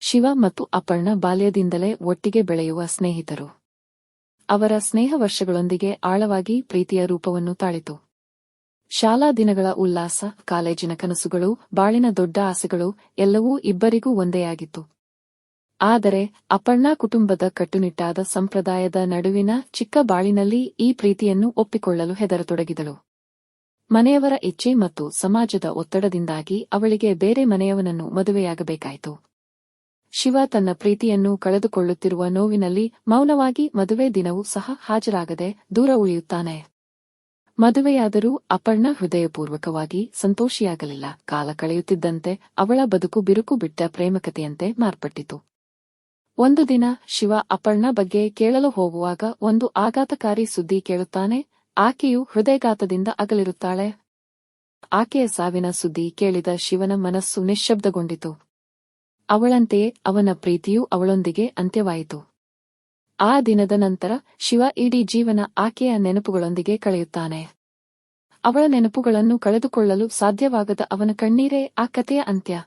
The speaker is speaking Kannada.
ಶಿವ ಮತ್ತು ಅಪರ್ಣ ಬಾಲ್ಯದಿಂದಲೇ ಒಟ್ಟಿಗೆ ಬೆಳೆಯುವ ಸ್ನೇಹಿತರು. ಅವರ ಸ್ನೇಹ ವರ್ಷಗಳೊಂದಿಗೆ ಆಳವಾಗಿ ಪ್ರೀತಿಯ ರೂಪವನ್ನು ತಾಳಿತು. ಶಾಲಾ ದಿನಗಳ ಉಲ್ಲಾಸ, ಕಾಲೇಜಿನ ಕನಸುಗಳು, ಬಾಳಿನ ದೊಡ್ಡ ಆಸೆಗಳು ಎಲ್ಲವೂ ಇಬ್ಬರಿಗೂ ಒಂದೇ ಆಗಿತ್ತು. ಆದರೆ ಅಪರ್ಣಾ ಕುಟುಂಬದ ಕಟ್ಟುನಿಟ್ಟಾದ ಸಂಪ್ರದಾಯದ ನಡುವಿನ ಚಿಕ್ಕ ಬಾಳಿನಲ್ಲಿ ಈ ಪ್ರೀತಿಯನ್ನು ಒಪ್ಪಿಕೊಳ್ಳಲು ಹೆದರತೊಡಗಿದಳು. ಮನೆಯವರ ಇಚ್ಛೆ ಮತ್ತು ಸಮಾಜದ ಒತ್ತಡದಿಂದಾಗಿ ಅವಳಿಗೆ ಬೇರೆ ಮನೆಯವನನ್ನು ಮದುವೆಯಾಗಬೇಕಾಯಿತು. ಶಿವ ತನ್ನ ಪ್ರೀತಿಯನ್ನು ಕಳೆದುಕೊಳ್ಳುತ್ತಿರುವ ನೋವಿನಲ್ಲಿ ಮೌನವಾಗಿ ಮದುವೆ ದಿನವೂ ಸಹ ಹಾಜರಾಗದೆ ದೂರ ಉಳಿಯುತ್ತಾನೆ. ಮದುವೆಯಾದರೂ ಅಪರ್ಣಾ ಹೃದಯಪೂರ್ವಕವಾಗಿ ಸಂತೋಷಿಯಾಗಲಿಲ್ಲ. ಕಾಲ ಕಳೆಯುತ್ತಿದ್ದಂತೆ ಅವಳ ಬದುಕು ಬಿರುಕು ಬಿಟ್ಟ ಪ್ರೇಮಕತೆಯಂತೆ ಮಾರ್ಪಟ್ಟಿತು. ಒಂದು ದಿನ ಶಿವ ಅಪರ್ಣಾ ಬಗ್ಗೆ ಕೇಳಲು ಹೋಗುವಾಗ ಒಂದು ಆಘಾತಕಾರಿ ಸುದ್ದಿ ಕೇಳುತ್ತಾನೆ. ಆಕೆಯು ಹೃದಯಘಾತದಿಂದ ಅಗಲಿರುತ್ತಾಳೆ. ಆಕೆಯ ಸಾವಿನ ಸುದ್ದಿ ಕೇಳಿದ ಶಿವನ ಮನಸ್ಸು ನಿಶ್ಶಬ್ದಗೊಂಡಿತು. ಅವಳಂತೆಯೇ ಅವನ ಪ್ರೀತಿಯೂ ಅವಳೊಂದಿಗೆ ಅಂತ್ಯವಾಯಿತು. ಆ ದಿನದ ನಂತರ ಶಿವ ಇಡೀ ಜೀವನ ಆಕೆಯ ನೆನಪುಗಳೊಂದಿಗೆ ಕಳೆಯುತ್ತಾನೆ. ಅವಳ ನೆನಪುಗಳನ್ನು ಕಳೆದುಕೊಳ್ಳಲು ಸಾಧ್ಯವಾಗದ ಅವನ ಕಣ್ಣೀರೇ ಆ ಕಥೆಯ ಅಂತ್ಯ.